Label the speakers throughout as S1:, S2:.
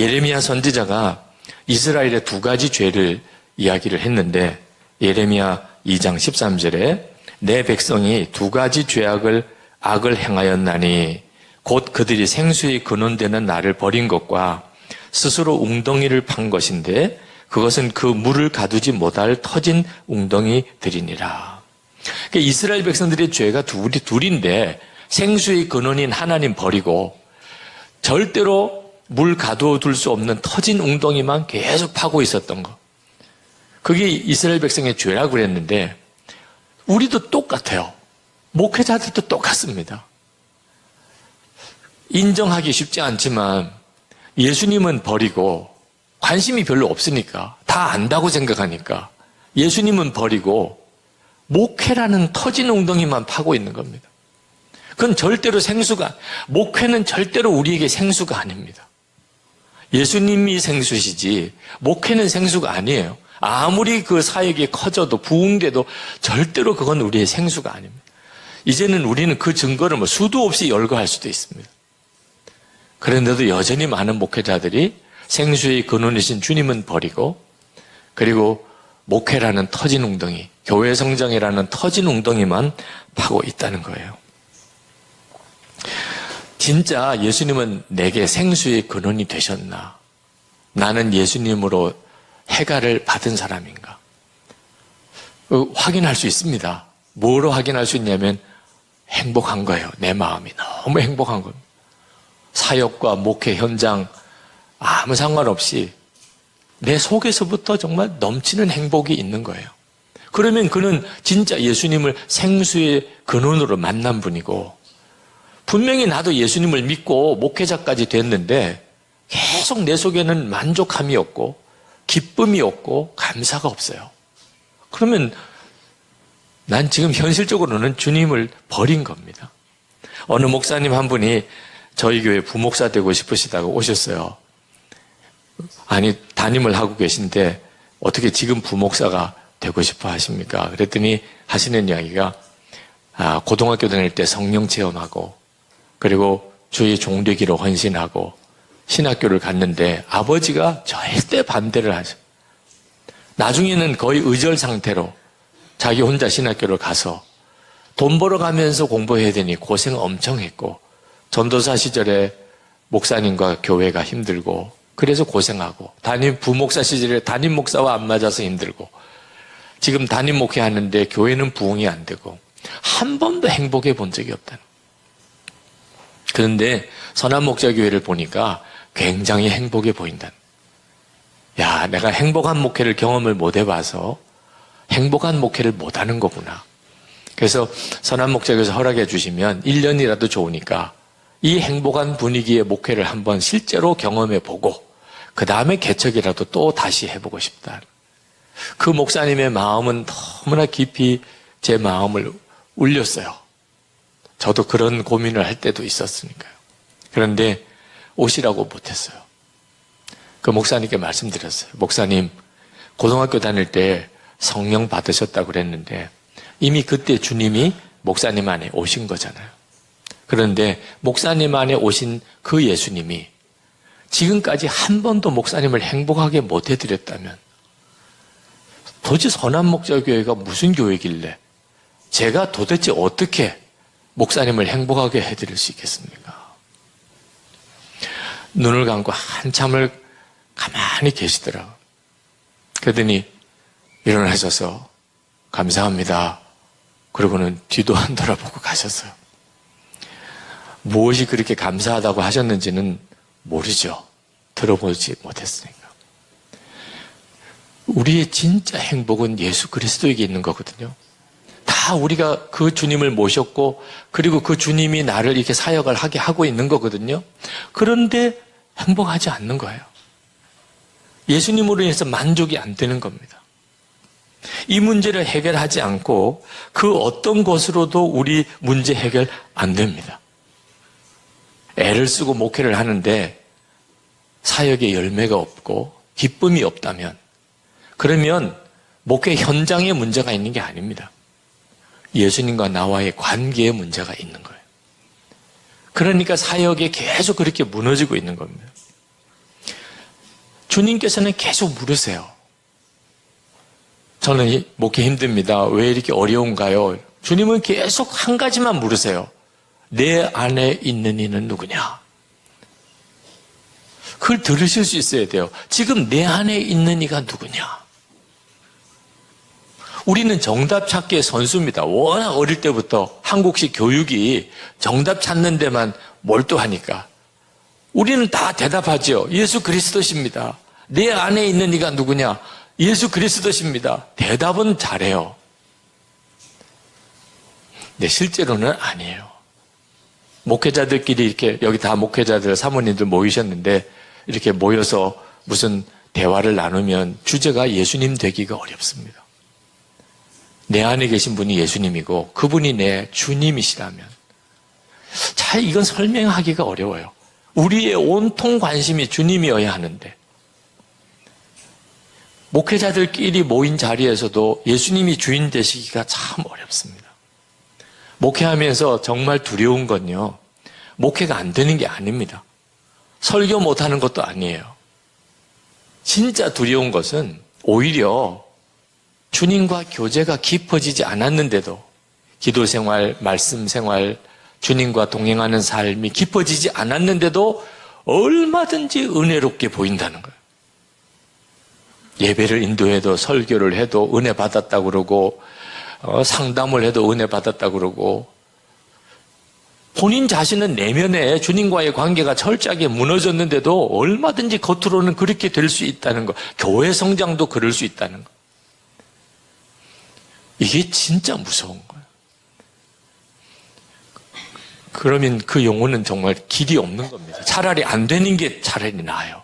S1: 예레미야 선지자가 이스라엘의 두 가지 죄를 이야기를 했는데 예레미야 2장 13절에 내 백성이 두 가지 악을 행하였나니 곧 그들이 생수의 근원되는 나를 버린 것과 스스로 웅덩이를 판 것인데 그것은 그 물을 가두지 못할 터진 웅덩이들이니라. 그러니까 이스라엘 백성들의 죄가 둘인데 생수의 근원인 하나님 버리고 절대로 물 가두어둘 수 없는 터진 웅덩이만 계속 파고 있었던 것. 그게 이스라엘 백성의 죄라고 그랬는데 우리도 똑같아요. 목회자들도 똑같습니다. 인정하기 쉽지 않지만 예수님은 버리고 관심이 별로 없으니까 다 안다고 생각하니까 예수님은 버리고 목회라는 터진 웅덩이만 파고 있는 겁니다. 그건 절대로 목회는 절대로 우리에게 생수가 아닙니다. 예수님이 생수시지 목회는 생수가 아니에요. 아무리 그 사역이 커져도 부흥돼도 절대로 그건 우리의 생수가 아닙니다. 이제는 우리는 그 증거를 수도 없이 열거할 수도 있습니다. 그런데도 여전히 많은 목회자들이 생수의 근원이신 주님은 버리고 그리고 목회라는 터진 웅덩이, 교회 성장이라는 터진 웅덩이만 파고 있다는 거예요. 진짜 예수님은 내게 생수의 근원이 되셨나? 나는 예수님으로 해가를 받은 사람인가? 확인할 수 있습니다. 뭐로 확인할 수 있냐면 행복한 거예요. 내 마음이 너무 행복한 겁니다. 사역과 목회 현장 아무 상관없이 내 속에서부터 정말 넘치는 행복이 있는 거예요. 그러면 그는 진짜 예수님을 생수의 근원으로 만난 분이고 분명히 나도 예수님을 믿고 목회자까지 됐는데 계속 내 속에는 만족함이 없고 기쁨이 없고 감사가 없어요. 그러면 난 지금 현실적으로는 주님을 버린 겁니다. 어느 목사님 한 분이 저희 교회 부목사 되고 싶으시다고 오셨어요. 아니 담임을 하고 계신데 어떻게 지금 부목사가 되고 싶어 하십니까? 그랬더니 하시는 이야기가 고등학교 다닐 때 성령 체험하고 그리고 주의 종되기로 헌신하고 신학교를 갔는데 아버지가 절대 반대를 하셔. 나중에는 거의 의절 상태로 자기 혼자 신학교를 가서 돈 벌어가면서 공부해야 되니 고생 엄청 했고 전도사 시절에 목사님과 교회가 힘들고 그래서 고생하고 부목사 시절에 담임 목사와 안 맞아서 힘들고 지금 담임 목회하는데 교회는 부흥이 안 되고 한 번도 행복해 본 적이 없다는 거예요. 그런데 선한목자교회를 보니까 굉장히 행복해 보인다는 거예요. 야, 내가 행복한 목회를 경험을 못 해봐서 행복한 목회를 못 하는 거구나. 그래서 선한목자교회에서 허락해 주시면 1년이라도 좋으니까 이 행복한 분위기의 목회를 한번 실제로 경험해 보고 그 다음에 개척이라도 또 다시 해보고 싶다. 그 목사님의 마음은 너무나 깊이 제 마음을 울렸어요. 저도 그런 고민을 할 때도 있었으니까요. 그런데 오시라고 못했어요. 그 목사님께 말씀드렸어요. 목사님, 고등학교 다닐 때 성령 받으셨다고 그랬는데 이미 그때 주님이 목사님 안에 오신 거잖아요. 그런데 목사님 안에 오신 그 예수님이 지금까지 한 번도 목사님을 행복하게 못 해드렸다면 도대체 선한목자교회가 무슨 교회길래 제가 도대체 어떻게 목사님을 행복하게 해드릴 수 있겠습니까? 눈을 감고 한참을 가만히 계시더라고요. 그러더니 일어나셔서 감사합니다. 그러고는 뒤도 안 돌아보고 가셨어요. 무엇이 그렇게 감사하다고 하셨는지는 모르죠. 들어보지 못했으니까. 우리의 진짜 행복은 예수 그리스도에게 있는 거거든요. 다 우리가 그 주님을 모셨고 그리고 그 주님이 나를 이렇게 사역을 하게 하고 있는 거거든요. 그런데 행복하지 않는 거예요. 예수님으로 인해서 만족이 안 되는 겁니다. 이 문제를 해결하지 않고 그 어떤 것으로도 우리 문제 해결 안 됩니다. 애를 쓰고 목회를 하는데 사역에 열매가 없고 기쁨이 없다면 그러면 목회 현장에 문제가 있는 게 아닙니다. 예수님과 나와의 관계에 문제가 있는 거예요. 그러니까 사역에 계속 그렇게 무너지고 있는 겁니다. 주님께서는 계속 물으세요. 저는 목회 힘듭니다. 왜 이렇게 어려운가요? 주님은 계속 한 가지만 물으세요. 내 안에 있는 이는 누구냐? 그걸 들으실 수 있어야 돼요. 지금 내 안에 있는 이가 누구냐? 우리는 정답 찾기의 선수입니다. 워낙 어릴 때부터 한국식 교육이 정답 찾는 데만 몰두하니까. 우리는 다 대답하죠. 예수 그리스도십니다. 내 안에 있는 이가 누구냐? 예수 그리스도십니다. 대답은 잘해요. 근데 실제로는 아니에요. 목회자들끼리 이렇게, 여기 다 목회자들, 사모님들 모이셨는데 이렇게 모여서 무슨 대화를 나누면 주제가 예수님 되기가 어렵습니다. 내 안에 계신 분이 예수님이고 그분이 내 주님이시라면 잘 이건 설명하기가 어려워요. 우리의 온통 관심이 주님이어야 하는데 목회자들끼리 모인 자리에서도 예수님이 주인 되시기가 참 어렵습니다. 목회하면서 정말 두려운 건요, 목회가 안 되는 게 아닙니다. 설교 못하는 것도 아니에요. 진짜 두려운 것은 오히려 주님과 교제가 깊어지지 않았는데도 기도 생활, 말씀 생활, 주님과 동행하는 삶이 깊어지지 않았는데도 얼마든지 은혜롭게 보인다는 거예요. 예배를 인도해도 설교를 해도 은혜 받았다고 그러고 상담을 해도 은혜 받았다고 그러고 본인 자신은 내면에 주님과의 관계가 철저하게 무너졌는데도 얼마든지 겉으로는 그렇게 될 수 있다는 거. 교회 성장도 그럴 수 있다는 거. 이게 진짜 무서운 거예요. 그러면 그 영혼은 정말 길이 없는 겁니다. 차라리 안 되는 게 차라리 나아요.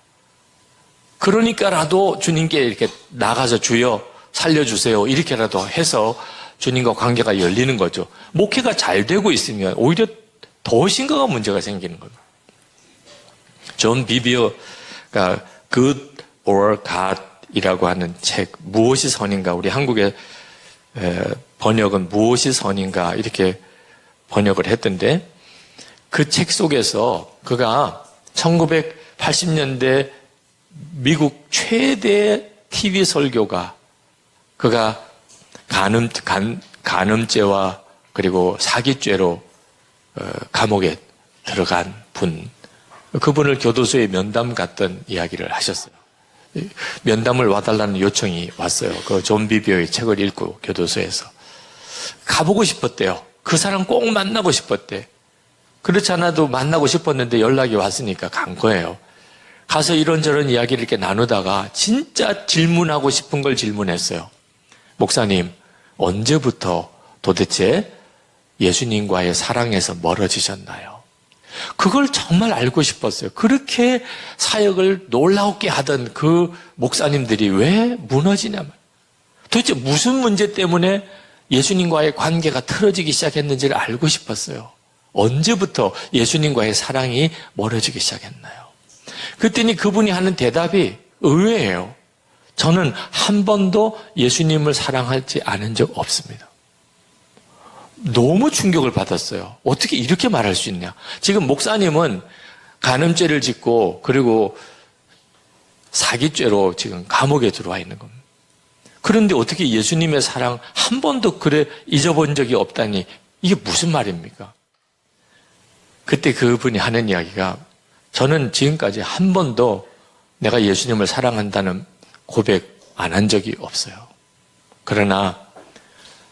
S1: 그러니까라도 주님께 이렇게 나가서 주여 살려주세요. 이렇게라도 해서 주님과 관계가 열리는 거죠. 목회가 잘 되고 있으면 오히려 더 심각한 문제가 생기는 겁니다. 존 비비어가 Good or God이라고 하는 책, 무엇이 선인가, 우리 한국의 번역은 무엇이 선인가 이렇게 번역을 했던데 그 책 속에서 그가 1980년대 미국 최대 TV 설교가 그가 간음죄와 그리고 사기죄로 감옥에 들어간 분, 그분을 교도소에 면담 갔던 이야기를 하셨어요. 면담을 와달라는 요청이 왔어요. 그 존 비비어의 책을 읽고 교도소에서 가보고 싶었대요. 그 사람 꼭 만나고 싶었대. 그렇지 않아도 만나고 싶었는데 연락이 왔으니까 간 거예요. 가서 이런저런 이야기를 이렇게 나누다가 진짜 질문하고 싶은 걸 질문했어요. 목사님, 언제부터 도대체 예수님과의 사랑에서 멀어지셨나요? 그걸 정말 알고 싶었어요. 그렇게 사역을 놀라웠게 하던 그 목사님들이 왜 무너지냐면 도대체 무슨 문제 때문에 예수님과의 관계가 틀어지기 시작했는지를 알고 싶었어요. 언제부터 예수님과의 사랑이 멀어지기 시작했나요? 그랬더니 그분이 하는 대답이 의외예요. 저는 한 번도 예수님을 사랑하지 않은 적 없습니다. 너무 충격을 받았어요. 어떻게 이렇게 말할 수 있냐? 지금 목사님은 간음죄를 짓고 그리고 사기죄로 지금 감옥에 들어와 있는 겁니다. 그런데 어떻게 예수님의 사랑 한 번도 그래 잊어본 적이 없다니 이게 무슨 말입니까? 그때 그분이 하는 이야기가 저는 지금까지 한 번도 내가 예수님을 사랑한다는 고백 안 한 적이 없어요. 그러나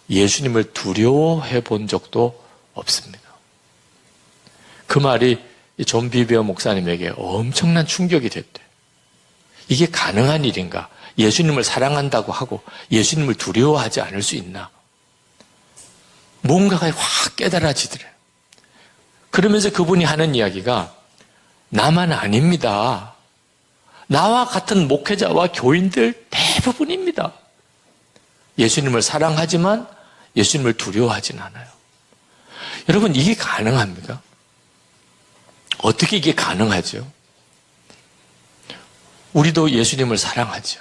S1: 예수님을 두려워해 본 적도 없습니다. 그 말이 존 비비어 목사님에게 엄청난 충격이 됐대. 이게 가능한 일인가? 예수님을 사랑한다고 하고 예수님을 두려워하지 않을 수 있나? 뭔가가 확 깨달아지더래요. 그러면서 그분이 하는 이야기가 나만 아닙니다. 나와 같은 목회자와 교인들 대부분입니다. 예수님을 사랑하지만 예수님을 두려워하진 않아요. 여러분, 이게 가능합니까? 어떻게 이게 가능하죠? 우리도 예수님을 사랑하죠.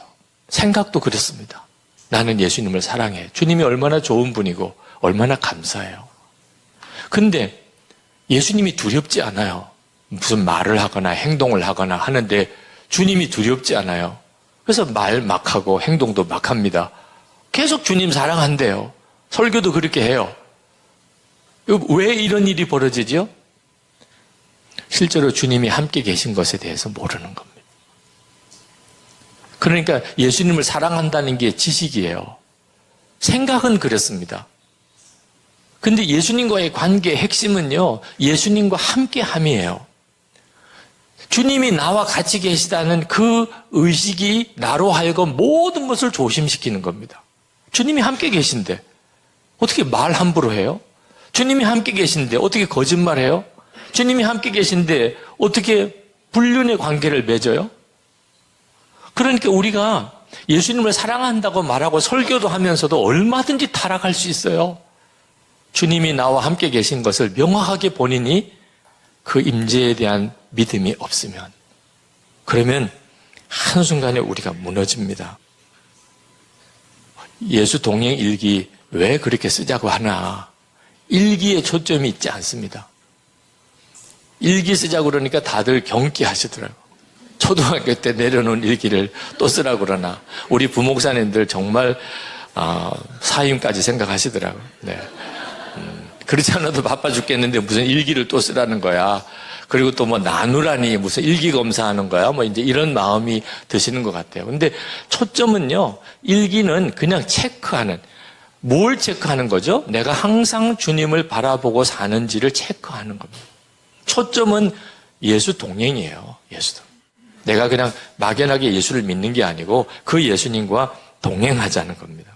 S1: 생각도 그렇습니다. 나는 예수님을 사랑해. 주님이 얼마나 좋은 분이고 얼마나 감사해요. 근데 예수님이 두렵지 않아요. 무슨 말을 하거나 행동을 하거나 하는데 주님이 두렵지 않아요. 그래서 말 막 하고 행동도 막 합니다. 계속 주님 사랑한대요. 설교도 그렇게 해요. 왜 이런 일이 벌어지죠? 실제로 주님이 함께 계신 것에 대해서 모르는 겁니다. 그러니까 예수님을 사랑한다는 게 지식이에요. 생각은 그렇습니다. 근데 예수님과의 관계의 핵심은요, 예수님과 함께함이에요. 주님이 나와 같이 계시다는 그 의식이 나로 하여금 모든 것을 조심시키는 겁니다. 주님이 함께 계신데 어떻게 말 함부로 해요? 주님이 함께 계신데 어떻게 거짓말해요? 주님이 함께 계신데 어떻게 불륜의 관계를 맺어요? 그러니까 우리가 예수님을 사랑한다고 말하고 설교도 하면서도 얼마든지 타락할 수 있어요. 주님이 나와 함께 계신 것을 명확하게 본인이 그 임재에 대한 믿음이 없으면, 그러면 한순간에 우리가 무너집니다. 예수 동행 일기 왜 그렇게 쓰자고 하나? 일기에 초점이 있지 않습니다. 일기 쓰자고 그러니까 다들 경기하시더라고요. 초등학교 때 내려놓은 일기를 또 쓰라고 그러나 우리 부목사님들 정말 사임까지 생각하시더라고요. 네. 그렇지 않아도 바빠 죽겠는데 무슨 일기를 또 쓰라는 거야. 그리고 또 뭐 나누라니 무슨 일기 검사하는 거야. 뭐 이제 이런 마음이 드시는 것 같아요. 근데 초점은요, 일기는 그냥 체크하는, 뭘 체크하는 거죠? 내가 항상 주님을 바라보고 사는지를 체크하는 겁니다. 초점은 예수 동행이에요. 예수 동행. 내가 그냥 막연하게 예수를 믿는 게 아니고 그 예수님과 동행하자는 겁니다.